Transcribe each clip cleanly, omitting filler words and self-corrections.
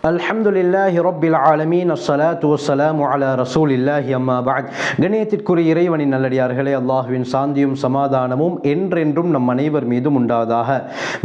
அல்ஹம்துலில்லாஹி ரப்பில் ஆலமீன் அஸ்ஸலாத்து வஸ்ஸலாமு அலா ரசூலில்லாஹி அம்மா பஅத். கண்ணியத்திற்குரிய இறைவனின் நல்லடியார்களே, அல்லாஹ்வின் சாந்தியும் சமாதானமும் என்றென்றும் நம் அனைவர் மீதும் உண்டாவதாக.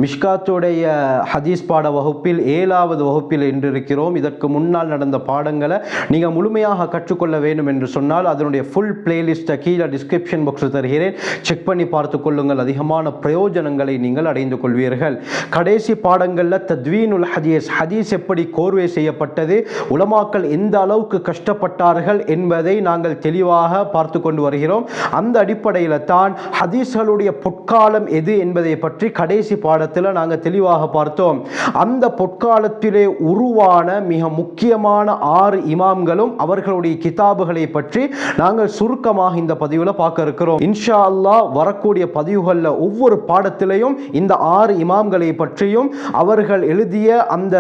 மிஷ்காத்துடைய ஹதீஸ் பாட வகுப்பில் 7வது வகுப்பில் இருக்கிறோம். இதற்கு முன்னால் நடந்த பாடங்களை நீங்கள் முழுமையாக கற்றுக்கொள்ள வேண்டும் என்று சொன்னால் அதனுடைய ஃபுல் பிளேலிஸ்ட்டை கீழே டிஸ்கிரிப்ஷன் பாக்ஸில் தருகிறேன், செக் பண்ணி பார்த்து கொள்ளுங்கள். அதிகமான பிரயோஜனங்களை நீங்கள் அடைந்து கொள்வீர்கள். கடைசி பாடங்களில் தத்வீனுல் ஹதீஸ், ஹதீஸ் எப்படி கோர்வை செய்யப்பட்டது, உலமாக்கள் எந்த அளவுக்கு கஷ்டப்பட்டார்கள் என்பதை நாங்கள் தெளிவாக பார்த்து கொண்டு வருகிறோம். அந்த அடிப்படையில் தான் ஹதீஸ்களுடைய பொற்காலம் எது என்பதை பற்றி கடைசி பாடத்தில் நாங்கள் தெளிவாக பார்த்தோம். அந்த பொற்காலத்திலே உருவான மிக முக்கியமான 6 இமாம்களும் அவர்களுடைய கிதாபுகளை பற்றி நாங்கள் சுருக்கமாக இந்த பதிவில் பார்க்க இருக்கிறோம். இன்ஷா அல்லாஹ் வரக்கூடிய பதிவுகளில் ஒவ்வொரு பாடத்திலையும் இந்த 6 இமாம்களை பற்றியும் அவர்கள் எழுதிய அந்த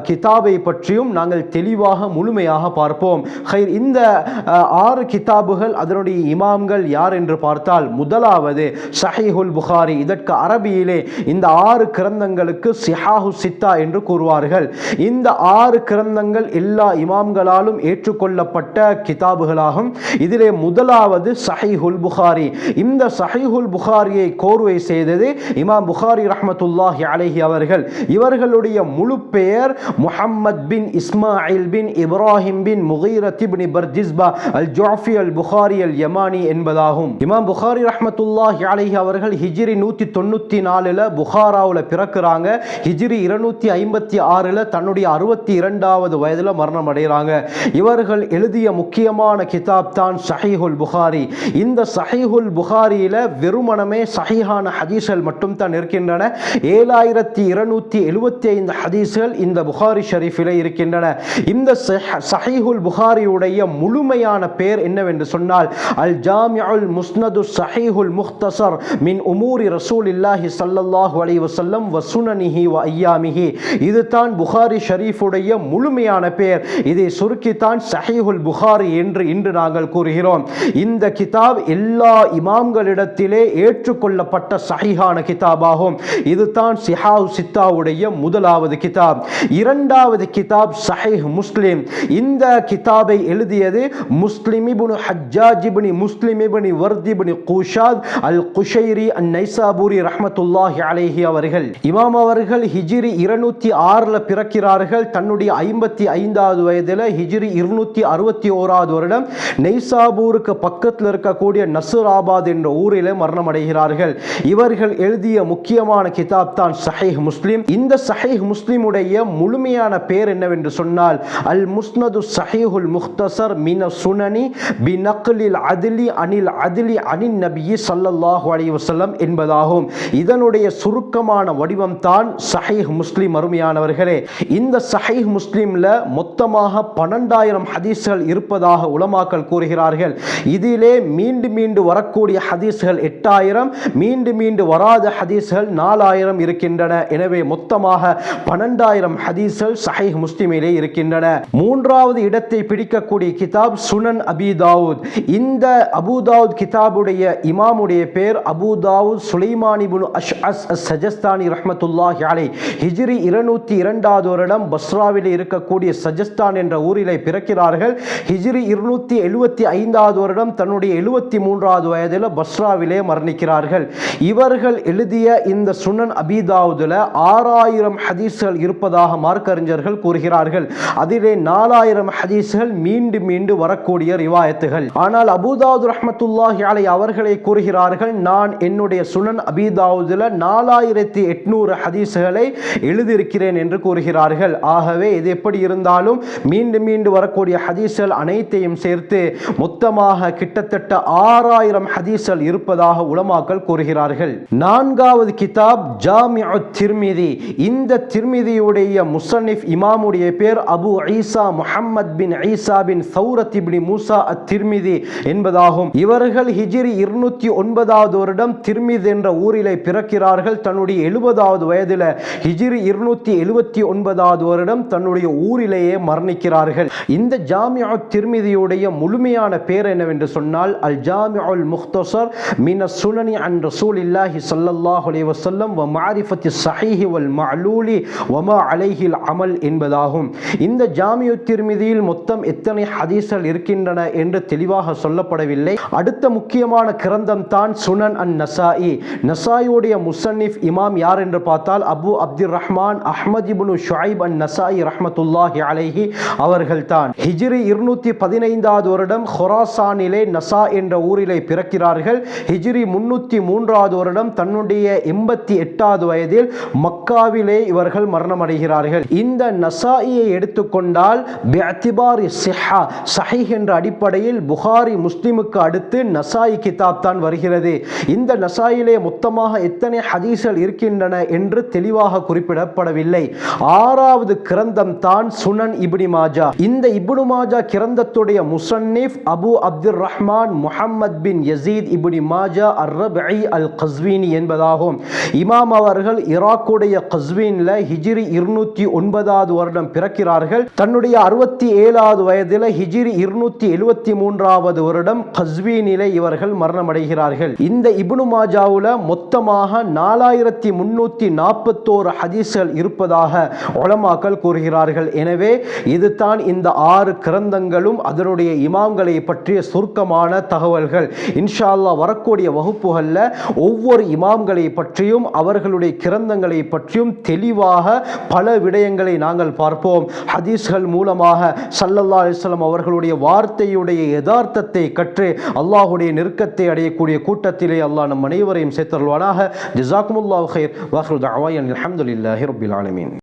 கிதாபை பற்றியும் நாங்கள் தெளிவாக முழுமையாக பார்ப்போம். இந்த 6 கிதாபுகள், அதனுடைய இமாம்கள் யார் என்று பார்த்தால், முதலாவது சஹீஹுல் புகாரி. இதற்கு அரபியிலே இந்த 6 கிரந்தங்களுக்கு சிஹாஹு சித்தா என்று கூறுவார்கள். இந்த 6 கிரந்தங்கள் எல்லா இமாம்களாலும் ஏற்றுக்கொள்ளப்பட்ட கிதாபுகளாகும். இதிலே முதலாவது சஹீஹுல் புகாரி. இந்த சஹீஹுல் புகாரியை கோர்வை செய்தது இமாம் புகாரி ரஹ்மத்துல்லாஹி அலைஹி அவர்கள். இவர்களுடைய முழு பெயர் முஹம்மத் பின் இஸ்மாயில் பின் இப்ராஹிம் பின் முகீரத் இப்னு பர்ஜிஸ்பா அல் ஜுஅஃபி அல் புகாரி அல் யமானி என்பதாகும். இமாம் புகாரி ரஹ்மத்துல்லாஹி அலைஹி அவர்கள் ஹிஜ்ரி 194 புகாராவில் பிறக்கிறாங்க. ஹிஜ்ரி 256 தன்னுடைய 62வது வயதில் மரணம் அடைகிறாங்க. இவர்கள் எழுதிய முக்கியமான கிதாப் தான் சஹீஹுல் புகாரி. இந்த சஹீஹுல் புகாரியில வெறுமனமே சஹீஹான ஹதீஸ்கள் மட்டும் தான் இருக்கின்றன. 7275 ஹதீஸ்கள் இந்த புகாரி ஷரீஃபிலே இருக்கின்றன. இந்த சஹீஹுல் புகாரியுடைய முழுமையான பெயர் என்னவென்று சொன்னால் அல் ஜாமிஉல் முஸ்னது சஹீஹுல் முக்தஸர் மின் உமூரி ரசூலில்லாஹி ஸல்லல்லாஹு அலைஹி வஸல்லம் வ சுனனிஹி வ அய்யாமிஹி. இதுதான் புகாரி ஷரீஃபுடைய முழுமையான பெயர். இதை சுருக்கித்தான் சஹீஹுல் புகாரி என்று இன்று நாங்கள் கூறுகிறோம். இந்த கிதாப் எல்லா இமாம்களிடத்திலே ஏற்றுக்கொள்ளப்பட்ட சஹீஹான கிதாபாகும். இதுதான் சிஹாஹு சித்தாவுடைய முதலாவது கிதாப். இரண்டாவது கிதாப் சஹீஹ் முஸ்லிம். இந்த கிதாபை எழுதியது முஸ்லிம் இப்னு ஹஜ்ஜாஜ் இப்னு முஸ்லிம் இப்னு வர்த் இப்னு குஷாத் அல் குஷைரி அன்-நைசாபூரி ரஹ்மத்துல்லாஹி அலைஹி அவர்கள். இமாம் அவர்கள் ஹிஜ்ரி 206 பிறக்கிறார்கள். தன்னுடைய 55வது வயதில் ஹிஜ்ரி 261வது வருடம் நைசாபூருக்கு பக்கத்தில் இருக்கக்கூடிய நஸ்ராபாத் என்ற ஊரிலே மரணம் அடைகிறார்கள். இவர்கள் எழுதிய முக்கியமான கிதாப் தான் சஹீஹ் முஸ்லிம். இந்த சஹீஹ் முஸ்லிமுடைய முழுமையான பெயர் என்னவென்று சொன்னால் அல் முஸ்னது சஹீஹுல் முக்தஸர் மின சுனனி பினக்லில் அத்லி அனில் அத்லி அனின் நபி ஸல்லல்லாஹு அலைஹி வஸல்லம் என்பதாகும். இதனுடைய சுருக்கமான வடிவம் தான் சஹீஹ் முஸ்லிம். அருமையானவர்களே, இந்த சஹீஹ் முஸ்லிம்ல மொத்தமாக 12000 ஹதீஸ்கள் இருப்பதாக உலமாக்கள் கூறுகிறார்கள். இதிலே மீண்டு மீண்டு வரக்கூடிய ஹதீஸ்கள் 8000, மீண்டு வராத ஹதீஸ்கள் 4000 இருக்கின்றன. எனவே மொத்தமாக 12000 ஹதீஸ்கள் சஹீஹ் முஸ்லிமிலே இருக்கின்றன. மூன்றாவது இடத்தை பிடிக்கக்கூடிய கிதாப் சுனன் அபி தாவூத். இந்த அபூ தாவூத் கிதாபுடைய இமாமுடைய பேர் அபூ தாவூத் சுலைமான் இப்னு அஷ்அஸ் அஸ்-சஜஸ்தானி ரஹ்மத்துல்லாஹி அலைஹி. ஹிஜ்ரி 202வது வருடம் பஸ்ராவிலே இருக்கக்கூடிய சஜஸ்தான் என்ற ஊரிலே பிறக்கிறார்கள். ஹிஜ்ரி 275வது வருடம் தன்னுடைய 73வது வயதில் பஸ்ராவிலே மரணிக்கிறார்கள். இவர்கள் எழுதிய இந்த சுனன் அபி தாவூதுல 6000 ஹதீஸ்கள் இருப்பதாக மார்க்கறிஞர்கள் கூறுகிறார்கள். அதிலே 4000 ஹதீஸ்கள் மீண்டு வரக்கூடிய ரிவாயத்துகள். ஆனால் அபூ தாவூத் ரஹ்மத்துல்லாஹி அலைஹி அவர்களை கூறுகிறார்கள், நான் என்னுடைய சுனன் அபி தாவூதுல 4800 ஹதீஸ்களை எழுதியிருக்கிறேன் என்று கூறுகிறார்கள். ஆகவே இது எப்படி இருந்தாலும் மீண்டு வரக்கூடிய ஹதீஸ்கள் அனைத்தையும் சேர்த்து மொத்தமாக கிட்டத்தட்ட 6000 ஹதீஸ்கள் இருப்பதாக உலமாக்கள் கூறுகிறார்கள். நான்காவது கிதாப் ஜாமிஉ திர்மிதி. இந்த திர்மிதியுடைய முஸன்னிஃப் இமாமுடைய பேர் அபு ஈசா முஹம்மத் பின் ஈசா பின் சௌரத் இப்னு மூசா அத்-திர்மிதி என்பதாகும். இவர்கள் ஹிஜ்ரி 209வது வருடம் திர்மித் என்ற ஊரிலே பிறக்கிறார்கள். தன்னுடைய 70வது வயதில் ஹிஜ்ரி 279வது வருடம் தன்னுடைய ஊரிலேயே மரணிக்கிறார்கள். இந்த ஜாமிஉ திர்மிதியுடைய முழுமையான பேர் என்னவென்று சொன்னால் அல் ஜாமிஉல் முக்தஸர் மின சுனனி அன் ரசூலில்லாஹி ஸல்லல்லாஹு அலைஹி வஸல்லம் வ மஅரிஃபத்தி ஸஹீஹி வல் மஅலூலி வ மா அலைஹில் அமல் அமல் என்பதாகும். இந்த ஜாமியு திர்மிதியில் மொத்தம் எத்தனை ஹதீஸ்கள் இருக்கின்றன என்று தெளிவாக சொல்லப்படவில்லை. அடுத்த முக்கியமான கிரந்தம் தான் சுனன் அன் நசாயி. நசாயியுடைய முசன்னிஃப் இமாம் யார் என்று பார்த்தால் அபு அப்துர் ரஹ்மான் அஹ்மத் இப்னு ஷுஐப் அன் நசாயி ரஹ்மத்துல்லாஹி அலைஹி அவர்கள் தான். ஹிஜ்ரி 215வது வருடம் ஹொராசானிலே நசா என்ற ஊரிலே பிறக்கிறார்கள். ஹிஜ்ரி 303வது வருடம் தன்னுடைய 88வது வயதில் மக்காவிலே இவர்கள் மரணமடைகிறார்கள். இந்த நசாயியை எடுத்துக்கொண்டால் பிஅத்திபாரி ஸிஹா ஸஹீஹ் என்ற அடிப்படையில் புகாரி முஸ்லிமுக்கு அடுத்து நசாயி கிதாப் தான் வருகிறது. இந்த நசாயிலே மொத்தமாக எத்தனை ஹதீஸ்கள் இருக்கின்றன என்று தெளிவாக குறிப்பிடப்படவில்லை. 6வது கிரந்தம் தான் சுனன் இப்னு மாஜா. இந்த இப்னு மாஜா கிரந்தத்துடைய முசன்னிஃப் அபு அப்துர் ரஹ்மான் முஹம்மத் பின் யசீத் இப்னு மாஜா அர்-ரபீ அல்-கஸ்வீனி என்பதாகும். இமாம் அவர்கள் ஈராக்குடைய கஸ்வீன்ல ஹிஜ்ரி 209வது வருடம் பிறக்கிறார்கள். தன்னுடைய 67வது வயதில் ஹிஜ்ரி 273வது வருடம் கஸ்வீனிலே இவர்கள் மரணமடைகிறார்கள். இந்த இப்னு மாஜாவுல மொத்தமாக 4341 ஹதீஸ்கள் இருப்பதாக உலமாக்கள் கூறுகிறார்கள். எனவே இதுதான் இந்த 6 கிரந்தங்களும் அதனுடைய இமாம்களை பற்றிய சுருக்கமான தகவல்கள். இன்ஷா அல்லாஹ் வரக்கூடிய வகுப்புகள்ல ஒவ்வொரு இமாம்களை பற்றியும் அவர்களுடைய கிரந்தங்களை பற்றியும் தெளிவாக பல விடயங்களை நாங்கள் பார்ப்போம். ஹதீஸ்கள் மூலமாக ஸல்லல்லாஹு அலைஹி வஸல்லம் அவர்களுடைய வார்த்தையுடைய யதார்த்தத்தை கற்று அல்லாஹ்வுடைய நெருக்கத்தை அடையக்கூடிய கூட்டத்திலே அல்லாஹ் நம் அனைவரையும் சேர்த்தருள்வானாக. ஜஸாக்குமுல்லாஹு கைர். வ ஆகிரு தஅவானா அல்ஹம்துலில்லாஹி ரப்பில் ஆலமீன்.